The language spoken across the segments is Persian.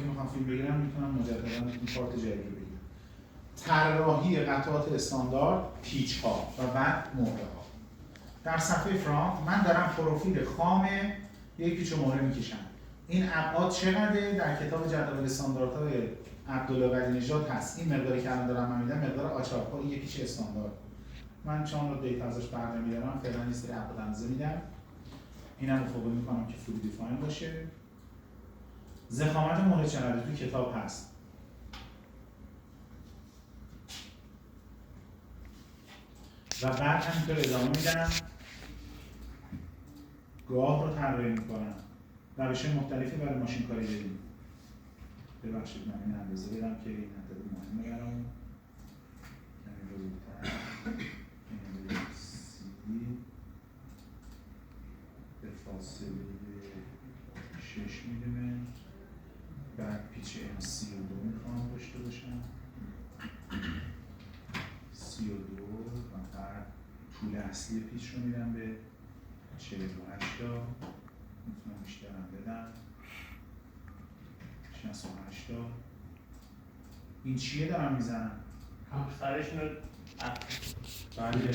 که میخوام فیلم بگیرم میتونم مجددا این پارت جدید رو بگیرم. طراحی قطعات استاندارد، پیچ ها و بعد مهره ها. در صفحه فرانت من دارم پروفیل خام یک پیچ و مهره میکشم. این ابعاد چقدره؟ در کتاب جدول استانداردهای عبدالله ولی نژاد هست. این مقداری که الان دارم من میدم مقدار آچارپا، این یک پیچ استاندارد. من چون رو دیتا ازش بر نمیدارم فعلا یه سری ابعاد اندازه میدم. اینم افقی میکنم که فول دیفاین باشه. ضخامت مهره چقدره؟ تو کتاب هست. و بعد همینطور ادامه میدم. گاه رو طراحی میکنم. روش‌های مختلفی برای ماشین کاری داریم. ببخشید من این اندازه بدم که این عدد مهمه برام. به فاصله 6 میلیمتر. بعد پیچ M32 میخوام داشته باشم. 32 و بعد طول اصلی پیچ رو میدم به 48 تا. میتونم بیشترم بدم. 68 تا. این چیه دارم میزنم؟ سرشون رو بله.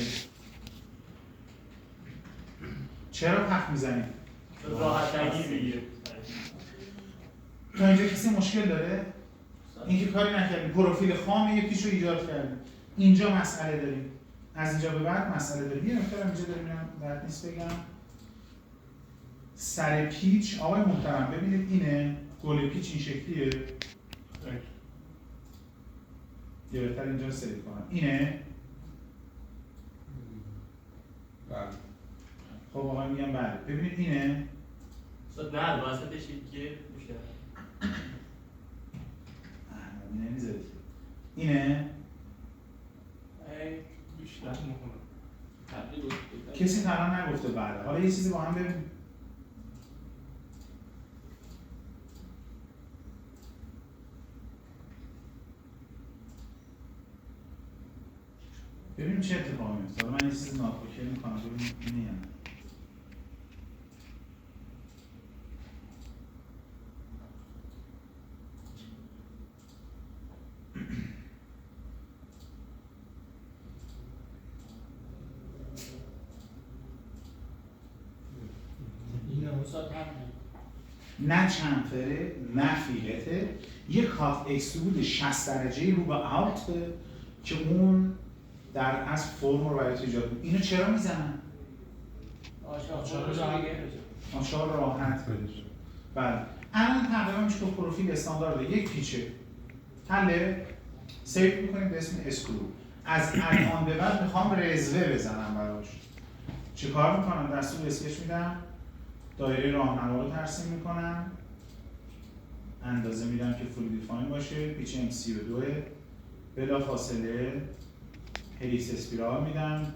چرا پخ میزنید؟ راحتگی بگیره. تا اینجا کسی مشکل داره؟ اینکه کاری نکردیم، پروفیل خام یک پیچ رو ایجاد کردیم. اینجا مسئله داریم. از اینجا به بعد مسئله داریم. یه نکته اینجا داریم درد نیست بگم. سر پیچ آقای محترم ببینید اینه، گل پیچ این شکلیه. یه بهتر اینجا رو سریع کنم. اینه. بله. خب آقای میگم بله. ببینید اینه. نه واسطش یکی میشه. نمیذارید. اینه. بیشتر کسی تا الان نگفته بله. حالا یه چیزی با هم ببین. ببینیم چه اتفاقی میفته. حالا من یه چیزی ناتوکه میکنم ببینیم اینه یا نه. نه چنفره، نه فیلته، یک کات اکسترود 60 درجه رو به اوت که اون در اصل فرم رو برای ایجاد کنه. اینو چرا میزنن؟ آچار راحت بشه. بله. الان تقریبا میشه که پروفیل استاندارد یک پیچه. حله سیو میکنیم به اسم اسکرو. از الان به بعد میخوام رزوه بزنم براش. چیکار میکنم؟ دستور اسکچ میدم. دایره راهنما رو ترسیم میکنم. اندازه میدم که فول دیفاین باشه. پیچ M32 بلا فاصله هلیکس اسپیرال میدم.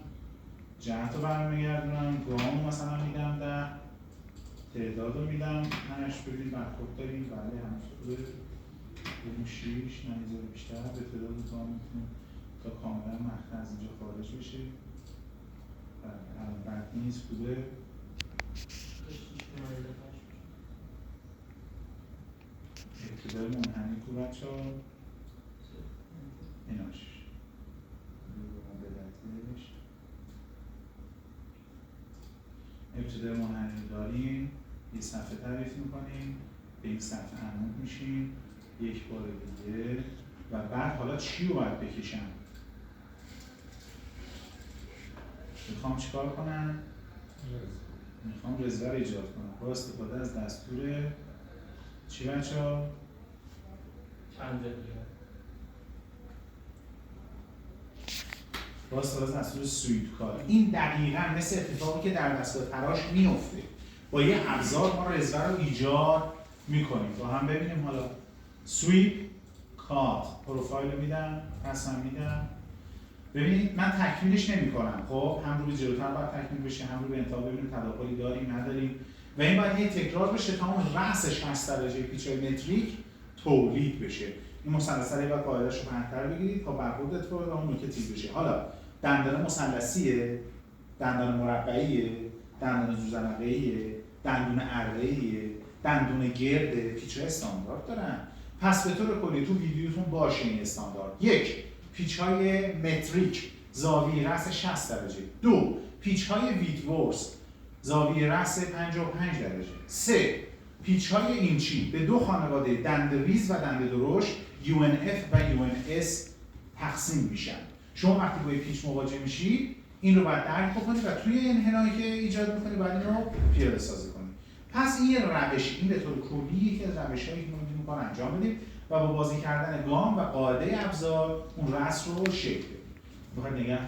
جهت رو برمیگردونم. گام مثلا میدم 10. تعداد رو میدم 8. ببینید برخورد داریم. بله همش خوبه. بریم 6 نمیذاره بیشتر. به تعداد گام میتونیم تا کاملا مخرج از اینجا خارج بشه. بله بد نیست خوبه. ابتدای منحنی کو بچه ها ایناش ابتدای منحنی رو داریم. یه صفحه تعریف میکنیم. به این صفحه عمود میشیم یک بار دیگه و بعد حالا چی رو باید بکشم؟ میخوام چیکار کنم؟ میخوام رزوه رو ایجاد کنم با استفاده از دستور چی بچه ها؟ چند با استفاده از دستور سویپ کار. این دقیقاً مثل اتفاقی که در دستگاه تراش میفته. با یه ابزار ما رزوه رو ایجاد میکنیم. با هم ببینیم حالا. سویپ کات پروفایل رو میدم، پسم میدم. ببینید من تکمیلش نمی‌کنم. خب هم رو به جلوتر باید تکمیل بشه، هم رو به انتها ببینیم تداخلی داریم نداریم و این باید یه تکرار بشه تا اون رأس 60 درجه پیچ‌های متریک تولید بشه. این مثلث رو باید قاعده‌اش رو پهن‌تر بگیرید تا برخورد اتفاقی با اون نکته تیز بشه. حالا دندان مثلثیه، دندان مربعیه، دندان زوزنقه‌ایه، دندون اره‌ایه، دندون گرده، پیچ‌های استاندارد دارن. پس به طور کلی تو ویدیوتون باشه این استاندارد. 1. پیچ های متریک زاویه رأس 60 درجه. 2. پیچ های ویتورس زاویه رأس 55 درجه. 3. پیچ های اینچی به 2 خانواده دنده ریز و دنده درشت UNF و UNS تقسیم میشن. شما وقتی با پیچ مواجه میشید این رو باید درک بکنید و توی انحنایی که ایجاد میکنید باید این رو پیاده سازی کنید. پس این روش، این به طور کلی یکی از روش‌هایی که ما می‌تونیم انجام بدیم و با بازی کردن گام و قاعده ابزار اون رأس رو شکل بدیم. بخواید نگه